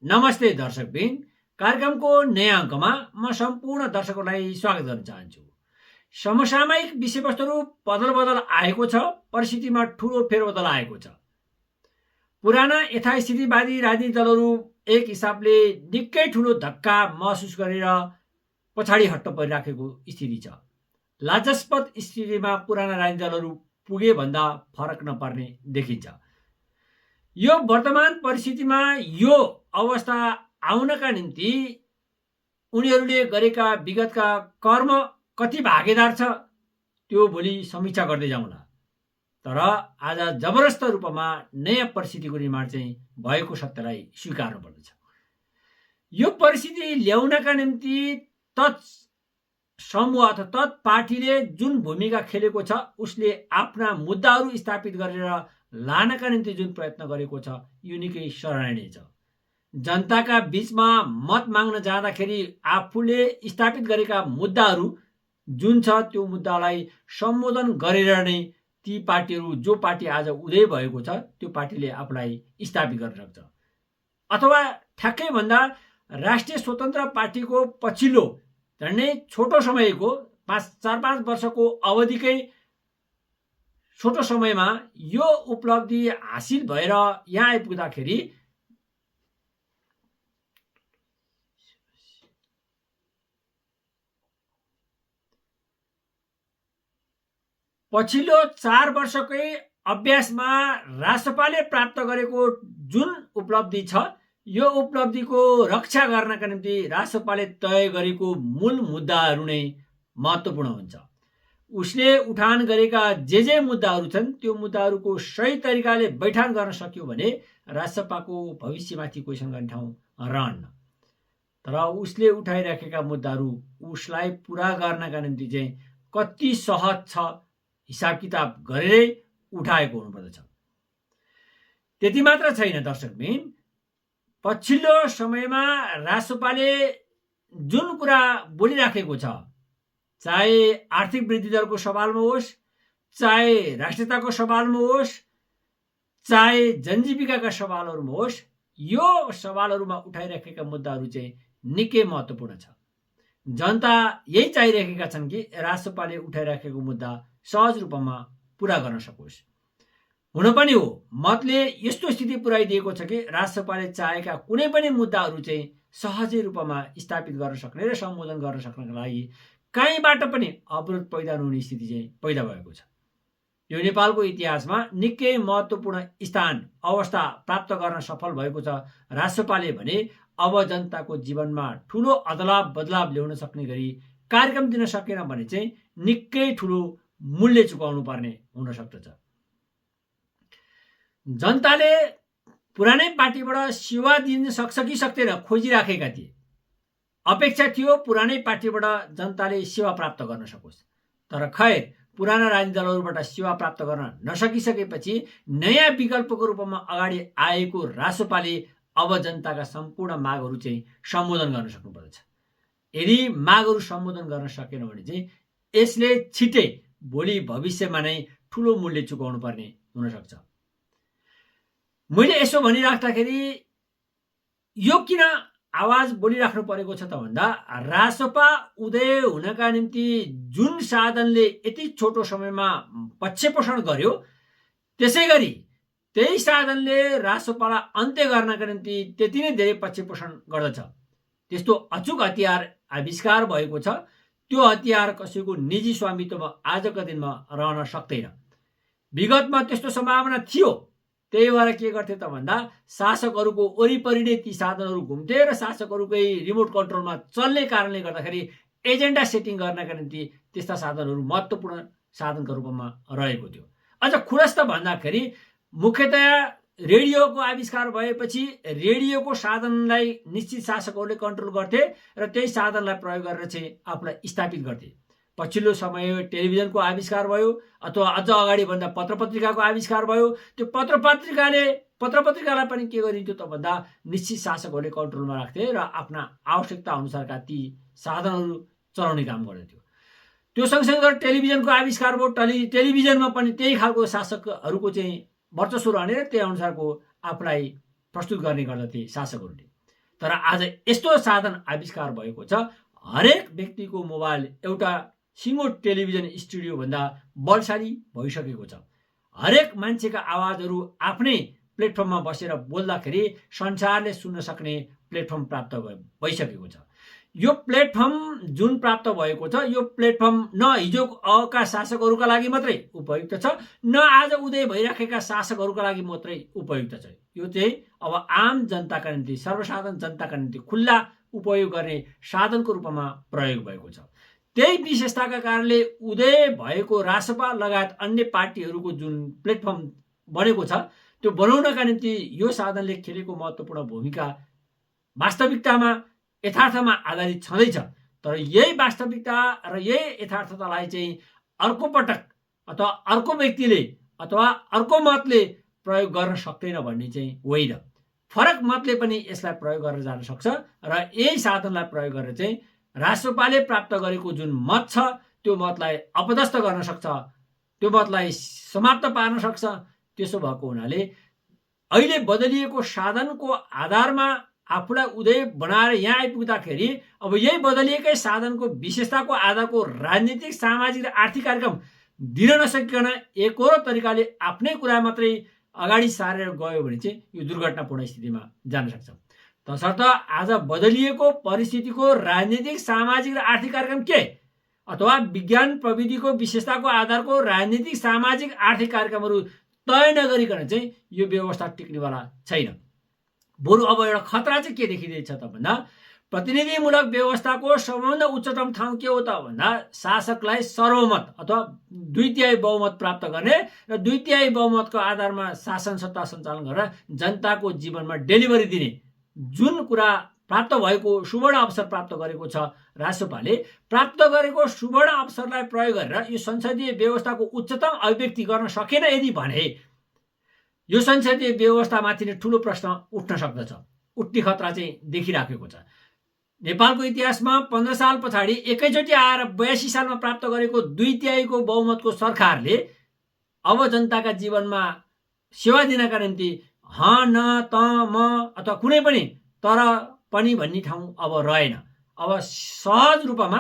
नमस्ते दर्शकबिन, कार्यक्रमको नयाँ अङ्कमा म सम्पूर्ण दर्शकहरूलाई स्वागत गर्न चाहन्छु। समसामयिक विषयवस्तुहरू बदल आएको छ, परिस्थितिमा ठूलो फेरबदल आएको छ। पुराना यथास्थितिवादी राजनीतिक दलहरू एक हिसाबले निकै ठूलो धक्का महसुस गरेर पछाडि हट्न परिराखेको स्थिति छ। लाजस्पद स्थितिमा पुराना राजनीतिक दलहरू पुगे भन्दा फरक नपर्ने देखिन्छ। यो वर्तमान परिस्थितिमा यो अवस्था आउनका निम्ति उनीहरूले गरेका विगतका कर्म कति भागेदार छ त्यो भोलि समीक्षा गर्दै जाउँला। तर आज जबरजस्त रूपमा नयाँ परिस्थितिको निर्माण चाहिँ भएको सत्यलाई स्वीकार्नु पर्दछ। यो परिस्थिति ल्याउनका निम्ति तत् समूह अथवा तत् पार्टीले जुन भूमिका खेलेको छ उसले आफ्ना मुद्दाहरू स्थापित गरेर लानका निम्ति जुन प्रयत्न गरेको छ यो निकै सराहनीय छ। जनताका बीचमा मत माग्न जाँदाखेरि आफूले स्थापित गरेका मुद्दाहरू जुन छ त्यो मुद्दालाई सम्बोधन गरेर नै ती पार्टीहरू जो पार्टी आज उदय भएको छ त्यो पार्टीले आफूलाई स्थापित गर्न सक्छ। अथवा ठ्याक्कै भन्दा राष्ट्रिय स्वतन्त्र पार्टीको पछिल्लो झन्डै छोटो समयको 4-5 वर्षको अवधिकै छोटो समयमा यो उपलब्धि हासिल भएर यहाँ आइपुग्दाखेरि पछिल्लो 4 वर्षकै अभ्यासमा राष्ट्रपाले प्राप्त गरेको जुन उपलब्धि छ यो उपलब्धिको रक्षा गर्नका निम्ति राष्ट्रपाले तय गरेको मूल मुद्दाहरू नै महत्त्वपूर्ण हुन्छ। उसले उठान गरेका जे मुद्दाहरू छन् त्यो मुद्दाहरूको सही तरिकाले बैठान गर्न सक्यो भने राष्ट्रपाको भविष्यमाथि क्वेसन गर्ने ठाउँ रहन्न। तर उसले उठाइराखेका मुद्दाहरू उसलाई पुरा गर्नका निम्ति चाहिँ कति सहज छ हिसाब किताब गरेरै उठाएको हुनुपर्दछ। त्यति मात्र छैन दर्शकबिन, पछिल्लो समयमा राष्ट्रपाले जुन कुरा बोलिराखेको छ, चाहे आर्थिक वृद्धि दरको सवालमा होस्, चाहे राष्ट्रियताको सवालमा होस्, चाहे जनजीविकाका सवालहरूमा होस्, यो सवालहरूमा उठाइराखेका मुद्दाहरू चाहिँ निकै महत्त्वपूर्ण छ। जनता यही चाहिरहेका छन् कि राष्ट्रपाले उठाइराखेको मुद्दा सहज रूपमा पुरा गर्न सकोस्। हुन पनि हो, मतले यस्तो स्थिति पुर्याइदिएको छ कि राष्ट्रपाले चाहेका कुनै पनि मुद्दाहरू चाहिँ सहजै रूपमा स्थापित गर्न सक्ने र सम्बोधन गर्न सक्नका लागि कहीँबाट पनि अवरोध पैदा नहुने स्थिति चाहिँ पैदा भएको छ। यो नेपालको इतिहासमा निकै महत्त्वपूर्ण स्थान अवस्था प्राप्त गर्न सफल भएको छ राष्ट्रपाले भने अब जनताको जीवनमा ठूलो अदलाव बदलाव ल्याउन सक्ने गरी कार्यक्रम दिन सकेन भने चाहिँ निकै ठूलो मूल्य चुकाउनु पर्ने हुन सक्दछ। जनताले पुरानै पार्टीबाट सेवा दिन सक्छ कि सक्दैन खोजिराखेका थिए। अपेक्षा थियो पुरानै पार्टीबाट जनताले सेवा प्राप्त गर्न सकोस्। तर खैर पुराना राजनीतिक दलहरूबाट सेवा प्राप्त गर्न नसकिसकेपछि नयाँ विकल्पको रूपमा अगाडि आएको राष्ट्रपाले अब जनताका सम्पूर्ण मागहरू चाहिँ सम्बोधन गर्न सक्नुपर्दछ। यदि मागहरू सम्बोधन गर्न सकेन भने चाहिँ यसले छिटै भोलि भविष्यमा नै ठूलो मूल्य चुकाउनु पर्ने हुन सक्छ। मैले यसो भनिराख्दाखेरि यो किन आवाज बोलिराख्नु परेको छ त भन्दा राष्ट्रपा उदय हुनका निम्ति जुन साधनले यति छोटो समयमा पक्षपोषण गर्यो त्यसै गरी त्यही साधनले राष्ट्रपालाई अन्त्य गर्नका निम्ति त्यति नै धेरै पक्षपोषण गर्दछ। त्यस्तो अचूक हतियार आविष्कार भएको छ। त्यो हतियार कसैको निजी स्वामित्वमा आजका दिनमा रहन सक्दैन। विगतमा त्यस्तो सम्भावना थियो। त्यही भएर के गर्थे त भन्दा शासकहरूको वरिपरि नै ती साधनहरू घुम्थे र शासकहरूकै रिमोट कन्ट्रोलमा चल्ने कारणले गर्दाखेरि एजेन्डा सेटिङ गर्नका निम्ति त्यस्ता साधनहरू महत्त्वपूर्ण साधनका रूपमा रहेको थियो। अझ खुलस्त भन्दाखेरि मुख्यतया रेडियोको आविष्कार भएपछि रेडियोको साधनलाई निश्चित शासकहरूले कन्ट्रोल गर्थे र त्यही साधनलाई प्रयोग गरेर चाहिँ आफूलाई स्थापित गर्थे। पछिल्लो समय टेलिभिजनको आविष्कार भयो अथवा अझ अगाडि भन्दा पत्रपत्रिकाको आविष्कार भयो। त्यो पत्रपत्रिकालाई पनि के गरिन्थ्यो त भन्दा निश्चित शासकहरूले कन्ट्रोलमा राख्थे र आफ्ना आवश्यकता अनुसारका ती साधनहरू चलाउने काम गर्दथ्यो। त्यो सँगसँगै टेलिभिजनको आविष्कार भयो। टेलिभिजनमा पनि त्यही खालको शासकहरूको चाहिँ वर्चस्व रहने र त्यही अनुसारको आफूलाई प्रस्तुत गर्ने गर्दथे शासकहरूले। तर आज यस्तो साधन आविष्कार भएको छ, हरेक व्यक्तिको मोबाइल एउटा सिङ्गो टेलिभिजन स्टुडियोभन्दा बलशाली भइसकेको छ। हरेक मान्छेका आवाजहरू आफ्नै प्लेटफर्ममा बसेर बोल्दाखेरि संसारले सुन्न सक्ने प्लेटफर्म प्राप्त भइसकेको छ। यो प्लेटफर्म जुन प्राप्त भएको छ, यो प्लेटफर्म न हिजोका शासकहरूका लागि मात्रै उपयुक्त छ, न आज उदय भइराखेका शासकहरूका लागि मात्रै उपयुक्त छ। यो चाहिँ अब आम जनताका निम्ति, सर्वसाधारण जनताका निम्ति खुल्ला उपयोग गर्ने साधनको रूपमा प्रयोग भएको छ। त्यही विशेषताका कारणले उदय भएको रासपा लगायत अन्य पार्टीहरूको जुन प्लेटफर्म बनेको छ, त्यो बनाउनका निम्ति यो साधनले खेलेको महत्त्वपूर्ण भूमिका वास्तविकतामा, यथार्थमा आधारित छँदैछ। तर यही वास्तविकता र यही यथार्थतालाई चाहिँ अर्को पटक अथवा अर्को व्यक्तिले अथवा अर्को मतले प्रयोग गर्न सक्दैन भन्ने चाहिँ होइन। फरक मतले पनि यसलाई प्रयोग गरेर जान सक्छ र यही साधनलाई प्रयोग गरेर चाहिँ राष्ट्रपाले प्राप्त गरेको जुन मत छ, त्यो मतलाई अपदस्थ गर्न सक्छ, त्यो मतलाई समाप्त पार्न सक्छ। त्यसो भएको हुनाले अहिले बदलिएको साधनको आधारमा आफूलाई उदय बनाएर यहाँ आइपुग्दाखेरि अब यही बदलिएकै साधनको विशेषताको आधारको राजनीतिक, सामाजिक र आर्थिक कार्यक्रम दिन नसकिकन एकहोरो तरिकाले आफ्नै कुरा मात्रै अगाडि सारेर गयो भने चाहिँ यो दुर्घटनापूर्ण स्थितिमा जान सक्छ। तसर्थ आज बदलिएको परिस्थितिको राजनीतिक, सामाजिक र आर्थिक कार्यक्रम के, अथवा विज्ञान प्रविधिको विशेषताको आधारको राजनीतिक, सामाजिक, आर्थिक कार्यक्रमहरू तय नगरिकन चाहिँ यो व्यवस्था टिक्नेवाला छैन। बरु अब एउटा खतरा चाहिँ के देखिँदैछ त भन्दा, प्रतिनिधिमूलक व्यवस्थाको सबभन्दा उच्चतम ठाउँ के हो त भन्दा शासकलाई सर्वमत अथवा 2/3 बहुमत प्राप्त गर्ने र 2/3 बहुमतको आधारमा शासन सत्ता सञ्चालन गरेर जनताको जीवनमा डेलिभरी दिने जुन कुरा प्राप्त भएको सुवर्ण अवसर प्राप्त गरेको छ राष्ट्रपाले, प्राप्त गरेको सुवर्ण अवसरलाई प्रयोग गरेर यो संसदीय व्यवस्थाको उच्चतम अभिव्यक्ति गर्न सकेन यदि भने यो संसदीय व्यवस्थामाथि नै ठुलो प्रश्न उठ्न सक्दछ, उठ्ने खतरा चाहिँ देखिराखेको छ। नेपालको इतिहासमा 15 साल पछाडि एकैचोटि आएर 82 सालमा प्राप्त गरेको 2/3 बहुमतको सरकारले अब जनताका जीवनमा सेवा दिनका निम्ति ह, न, त, म अथवा कुनै पनि तर पनि भन्ने ठाउँ अब रहेन। अब सहज रूपमा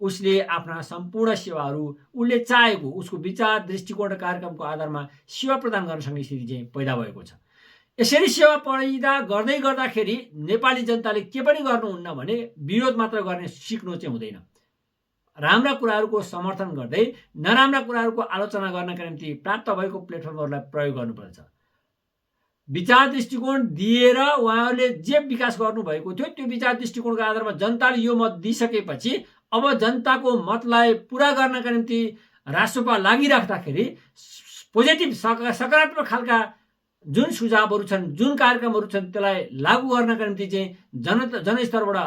उसले आफ्ना सम्पूर्ण सेवाहरू उसले चाहेको, उसको विचार, दृष्टिकोण र कार्यक्रमको आधारमा सेवा प्रदान गर्न सक्ने स्थिति चाहिँ पैदा भएको छ। यसरी सेवा पैदा गर्दै गर्दाखेरि नेपाली जनताले के पनि गर्नुहुन्न भने विरोध मात्र गर्ने सिक्नु चाहिँ हुँदैन। राम्रा कुराहरूको समर्थन गर्दै नराम्रा कुराहरूको आलोचना गर्नका निम्ति प्राप्त भएको प्लेटफर्महरूलाई प्रयोग गर्नुपर्छ। विचार दृष्टिकोण दिएर उहाँहरूले जे विकास गर्नुभएको थियो त्यो विचार दृष्टिकोणको आधारमा जनताले यो मत दिइसकेपछि अब जनताको मतलाई पुरा गर्नका निम्ति राष्ट्रपा लागिराख्दाखेरि पोजिटिभ, सकारात्मक खालका जुन सुझावहरू छन्, जुन कार्यक्रमहरू छन्, त्यसलाई लागू गर्नका निम्ति चाहिँ जनस्तरबाट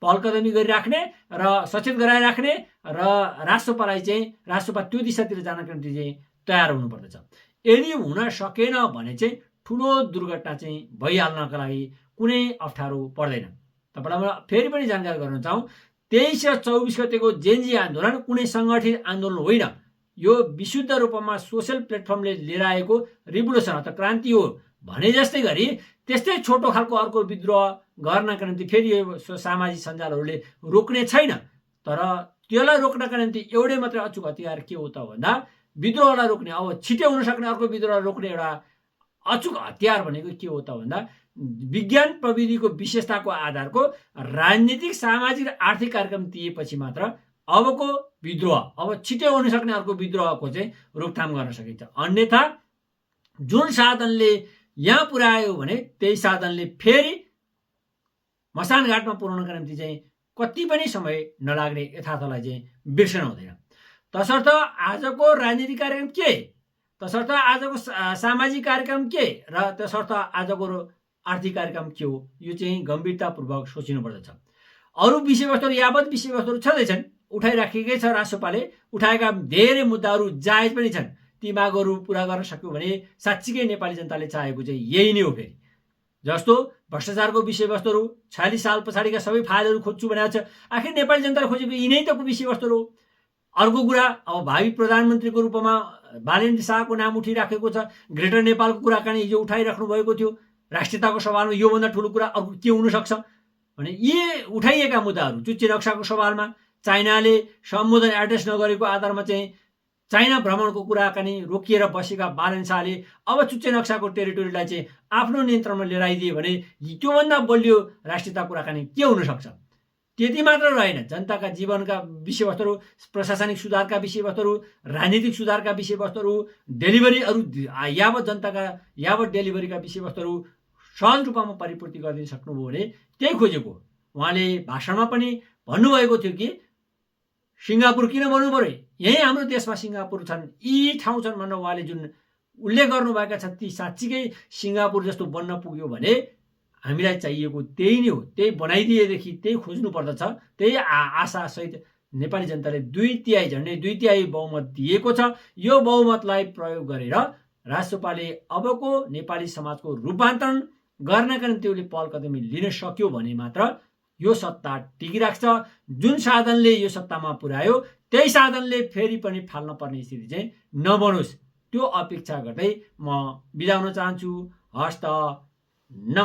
पहल कदमी गरिराख्ने र सचेत गराइराख्ने र राष्ट्रपालाई चाहिँ राष्ट्रपा त्यो दिशातिर जानका निम्ति चाहिँ तयार हुनुपर्दछ। यदि हुन सकेन भने चाहिँ ठुलो दुर्घटना चाहिँ भइहाल्नका लागि कुनै अप्ठ्यारो पर्दैन। तपाईँलाई फेरि पनि जानकारी गराउन चाहौँ, 23 र 24 गतेको जेनजी आन्दोलन कुनै सङ्गठित आन्दोलन होइन। यो विशुद्ध रूपमा सोसल प्लेटफर्मले लिएर आएको रिभोल्युसन अथवा क्रान्ति हो भने जस्तै गरी त्यस्तै छोटो खालको अर्को विद्रोह गर्नका निम्ति फेरि यो सामाजिक सञ्जालहरूले रोक्ने छैन। तर त्यसलाई रोक्नका निम्ति एउटै मात्रै अचुक हतियार के हो त भन्दा विद्रोहलाई रोक्ने, अब छिटै हुन सक्ने अर्को विद्रोह रोक्ने एउटा अचुक हतियार भनेको के हो त भन्दा विज्ञान प्रविधिको विशेषताको आधारको राजनीतिक, सामाजिक र आर्थिक कार्यक्रम दिएपछि मात्र अबको विद्रोह, अब छिटै हुन सक्ने अर्को विद्रोहको चाहिँ रोकथाम गर्न सकिन्छ। अन्यथा जुन साधनले यहाँ पुर्यायो भने त्यही साधनले फेरि मसानघाटमा पुर्याउनका निम्ति चाहिँ कति पनि समय नलाग्ने यथार्थलाई चाहिँ बिर्सन हुँदैन। तसर्थ आजको राजनीतिक कार्यक्रम के, तसर्थ आजको सामाजिक कार्यक्रम के र तसर्थ आजको आर्थिक कार्यक्रम के हो, यो चाहिँ गम्भीरतापूर्वक सोचिनुपर्दछ। अरू विषयवस्तुहरू, यावत विषयवस्तुहरू छँदैछन्, उठाइराखेकै छ राष्ट्रपाले, उठाएका धेरै मुद्दाहरू जायज पनि छन्। ती मागहरू पुरा गर्न सक्यो भने साँच्चीकै नेपाली जनताले चाहेको चाहिँ यही नै हो। फेरि जस्तो भ्रष्टाचारको विषयवस्तुहरू 46 साल पछाडिका सबै फाइलहरू खोज्छु भनेको छ, आखिर नेपाली जनताले खोजेको यिनै त विषयवस्तुहरू हो। अर्को कुरा, अब भावी प्रधानमन्त्रीको रूपमा बालेन्द्र शाहको नाम उठिराखेको छ, ग्रेटर नेपालको कुराकानी हिजो उठाइराख्नु भएको थियो राष्ट्रियताको सवालमा योभन्दा ठुलो कुरा अर्को के हुनसक्छ भने यी उठाइएका मुद्दाहरू चुच्चे नक्साको सवालमा चाइनाले सम्बोधन एड्रेस नगरेको आधारमा चाहिँ चाइना भ्रमणको कुराकानी रोकिएर बसेका बालन शाहले अब चुच्चे नक्साको टेरिटोरीलाई चाहिँ आफ्नो नियन्त्रणमा लिएर आइदिए भने त्योभन्दा बलियो राष्ट्रियता कुराकानी के हुनसक्छ। त्यति मात्र रहेन, जनताका जीवनका विषयवस्तुहरू, प्रशासनिक सुधारका विषयवस्तुहरू, राजनीतिक सुधारका विषयवस्तुहरू, डेलिभरीहरू, यावत डेलिभरीका विषयवस्तुहरू सहज रूपमा परिपूर्ति गरिदिन सक्नुभयो भने त्यही खोजेको। उहाँले भाषणमा पनि भन्नुभएको थियो कि सिङ्गापुर किन भन्नु पर्यो, यही हाम्रो देशमा सिङ्गापुर छन्, यी ठाउँ छन् भनेर उहाँले जुन उल्लेख गर्नुभएका छन् ती साँच्चीकै सिङ्गापुर जस्तो बन्न पुग्यो भने हामीलाई चाहिएको त्यही नै हो। त्यही बनाइदिएदेखि त्यही खोज्नु पर्दछ। त्यही आशासहित नेपाली जनताले झन्डै दुई तिहाई बहुमत दिएको छ। यो बहुमतलाई प्रयोग गरेर राष्ट्रपाले अबको नेपाली समाजको रूपान्तरण गर्नका निम्ति उसले पहल कदमी लिन सक्यो भने मात्र यो सत्ता टिकिराख्छ। जुन साधनले यो सत्तामा पुर्यायो त्यही साधनले फेरि पनि फाल्न पर्ने स्थिति चाहिँ नबनोस्, त्यो अपेक्षा गर्दै म बिदा हुन चाहन्छु। हस्त।